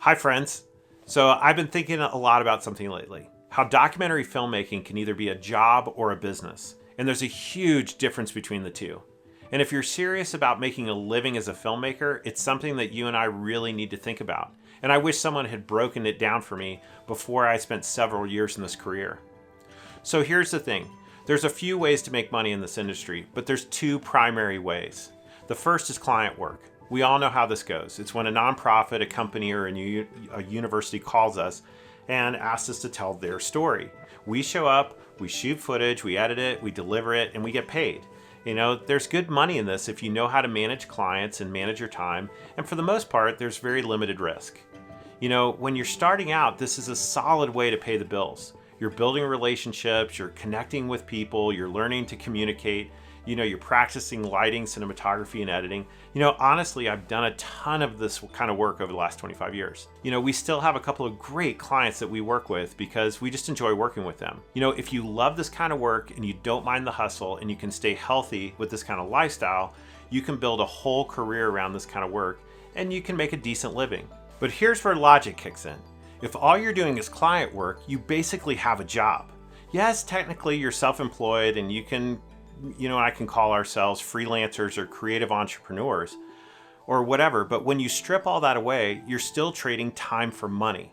Hi, friends. So I've been thinking a lot about something lately. How documentary filmmaking can either be a job or a business. And there's a huge difference between the two. And if you're serious about making a living as a filmmaker, it's something that you and I really need to think about. And I wish someone had broken it down for me before I spent several years in this career. So here's the thing. There's a few ways to make money in this industry, but there's two primary ways. The first is client work. We all know how this goes. It's when a nonprofit, a company, or a university calls us and asks us to tell their story. We show up, we shoot footage, we edit it, we deliver it, and we get paid. You know, there's good money in this if you know how to manage clients and manage your time, and for the most part, there's very limited risk. You know, when you're starting out, this is a solid way to pay the bills. You're building relationships, you're connecting with people, you're learning to communicate, you're practicing lighting, cinematography, and editing. Honestly, I've done a ton of this kind of work over the last 25 years. We still have a couple of great clients that we work with because we just enjoy working with them. If you love this kind of work and you don't mind the hustle and you can stay healthy with this kind of lifestyle, you can build a whole career around this kind of work and you can make a decent living. But here's where logic kicks in. If all you're doing is client work, you basically have a job. Yes, technically you're self-employed and you can I can call ourselves freelancers or creative entrepreneurs or whatever, but when you strip all that away, you're still trading time for money.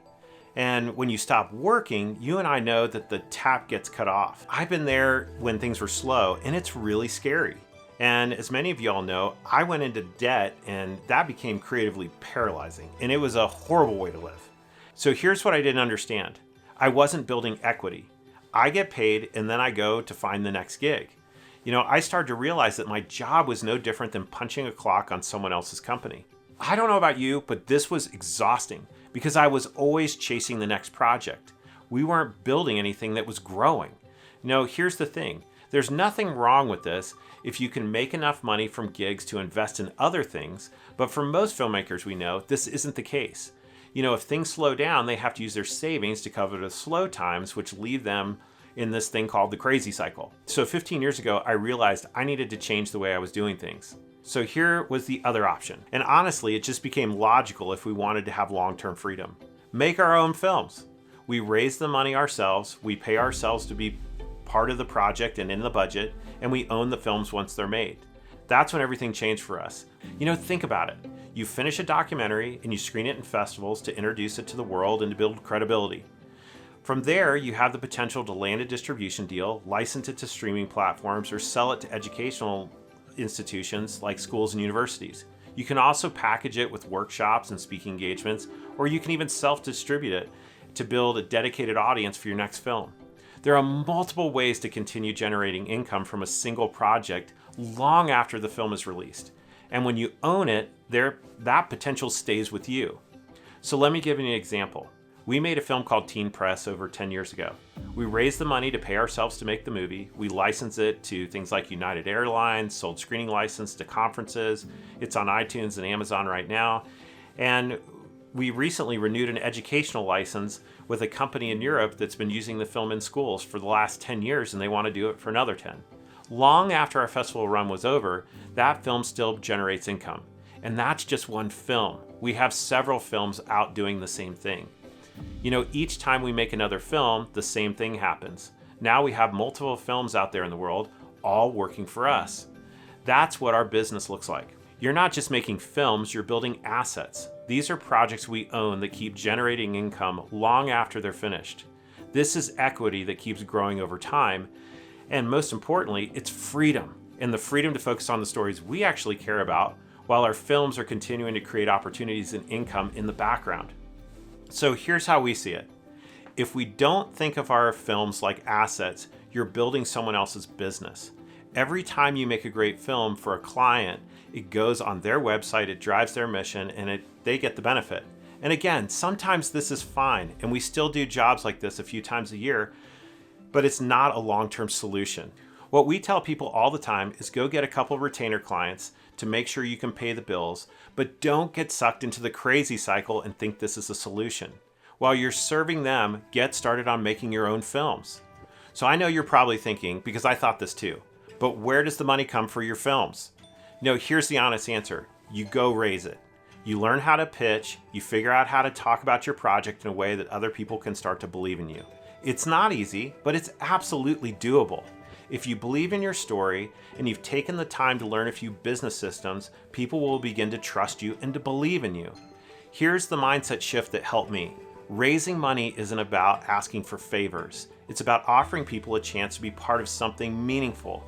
And when you stop working, you and I know that the tap gets cut off. I've been there when things were slow, and it's really scary. And as many of y'all know, I went into debt, and that became creatively paralyzing, and it was a horrible way to live. So here's what I didn't understand. I wasn't building equity. I get paid, and then I go to find the next gig. I started to realize that my job was no different than punching a clock on someone else's company. I don't know about you, but this was exhausting because I was always chasing the next project. We weren't building anything that was growing. Here's the thing. There's nothing wrong with this if you can make enough money from gigs to invest in other things, but for most filmmakers we know, this isn't the case. If things slow down, they have to use their savings to cover the slow times, which leave them in this thing called the crazy cycle. So 15 years ago, I realized I needed to change the way I was doing things. So here was the other option. And honestly, it just became logical if we wanted to have long-term freedom. Make our own films. We raise the money ourselves, we pay ourselves to be part of the project and in the budget, and we own the films once they're made. That's when everything changed for us. Think about it. You finish a documentary and you screen it in festivals to introduce it to the world and to build credibility. From there, you have the potential to land a distribution deal, license it to streaming platforms, or sell it to educational institutions like schools and universities. You can also package it with workshops and speaking engagements, or you can even self-distribute it to build a dedicated audience for your next film. There are multiple ways to continue generating income from a single project long after the film is released. And when you own it, that potential stays with you. So let me give you an example. We made a film called Teen Press over 10 years ago. We raised the money to pay ourselves to make the movie. We licensed it to things like United Airlines, sold screening license to conferences. It's on iTunes and Amazon right now. And we recently renewed an educational license with a company in Europe that's been using the film in schools for the last 10 years, and they want to do it for another 10. Long after our festival run was over, that film still generates income. And that's just one film. We have several films out doing the same thing. Each time we make another film, the same thing happens. Now we have multiple films out there in the world, all working for us. That's what our business looks like. You're not just making films, you're building assets. These are projects we own that keep generating income long after they're finished. This is equity that keeps growing over time. And most importantly, it's freedom, and the freedom to focus on the stories we actually care about while our films are continuing to create opportunities and income in the background. So here's how we see it. If we don't think of our films like assets, you're building someone else's business. Every time you make a great film for a client, it goes on their website, it drives their mission, and they get the benefit. And again, sometimes this is fine, and we still do jobs like this a few times a year, but it's not a long-term solution. What we tell people all the time is go get a couple retainer clients to make sure you can pay the bills, but don't get sucked into the crazy cycle and think this is a solution. While you're serving them, get started on making your own films. So I know you're probably thinking, because I thought this too, but where does the money come for your films? No, here's the honest answer. You go raise it. You learn how to pitch, you figure out how to talk about your project in a way that other people can start to believe in you. It's not easy, but it's absolutely doable. If you believe in your story and you've taken the time to learn a few business systems, people will begin to trust you and to believe in you. Here's the mindset shift that helped me. Raising money isn't about asking for favors. It's about offering people a chance to be part of something meaningful.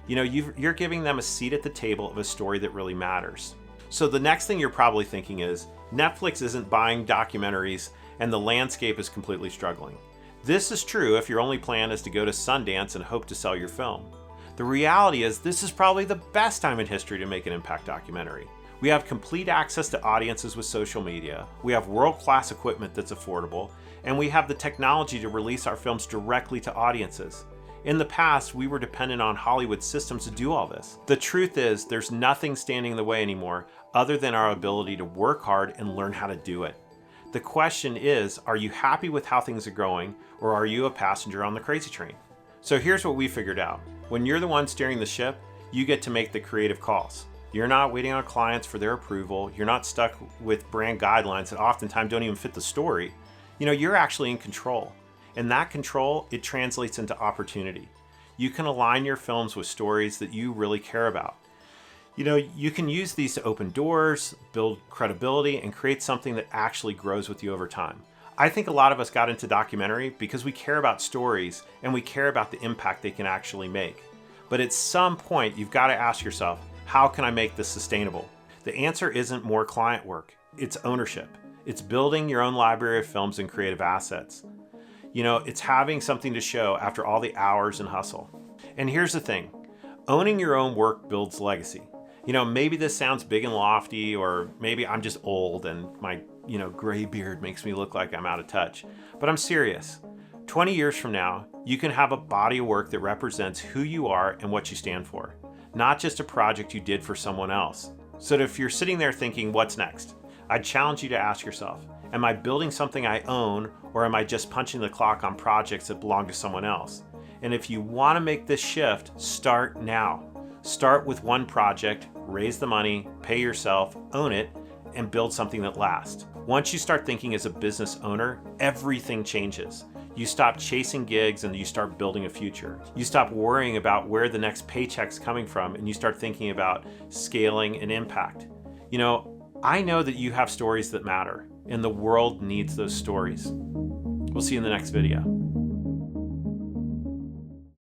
You're giving them a seat at the table of a story that really matters. So the next thing you're probably thinking is, Netflix isn't buying documentaries and the landscape is completely struggling. This is true if your only plan is to go to Sundance and hope to sell your film. The reality is this is probably the best time in history to make an impact documentary. We have complete access to audiences with social media, we have world-class equipment that's affordable, and we have the technology to release our films directly to audiences. In the past, we were dependent on Hollywood systems to do all this. The truth is, there's nothing standing in the way anymore other than our ability to work hard and learn how to do it. The question is, are you happy with how things are going, or are you a passenger on the crazy train? So here's what we figured out. When you're the one steering the ship, you get to make the creative calls. You're not waiting on clients for their approval. You're not stuck with brand guidelines that oftentimes don't even fit the story. You're actually in control. And that control, it translates into opportunity. You can align your films with stories that you really care about. You can use these to open doors, build credibility, and create something that actually grows with you over time. I think a lot of us got into documentary because we care about stories and we care about the impact they can actually make. But at some point, you've got to ask yourself, how can I make this sustainable? The answer isn't more client work, it's ownership. It's building your own library of films and creative assets. It's having something to show after all the hours and hustle. And here's the thing, owning your own work builds legacy. Maybe this sounds big and lofty, or maybe I'm just old and my, gray beard makes me look like I'm out of touch. But I'm serious. 20 years from now, you can have a body of work that represents who you are and what you stand for, not just a project you did for someone else. So if you're sitting there thinking, what's next? I'd challenge you to ask yourself, am I building something I own, or am I just punching the clock on projects that belong to someone else? And if you want to make this shift, start now. Start with one project, raise the money, pay yourself, own it, and build something that lasts. Once you start thinking as a business owner, everything changes. You stop chasing gigs and you start building a future. You stop worrying about where the next paycheck's coming from and you start thinking about scaling and impact. I know that you have stories that matter and the world needs those stories. We'll see you in the next video.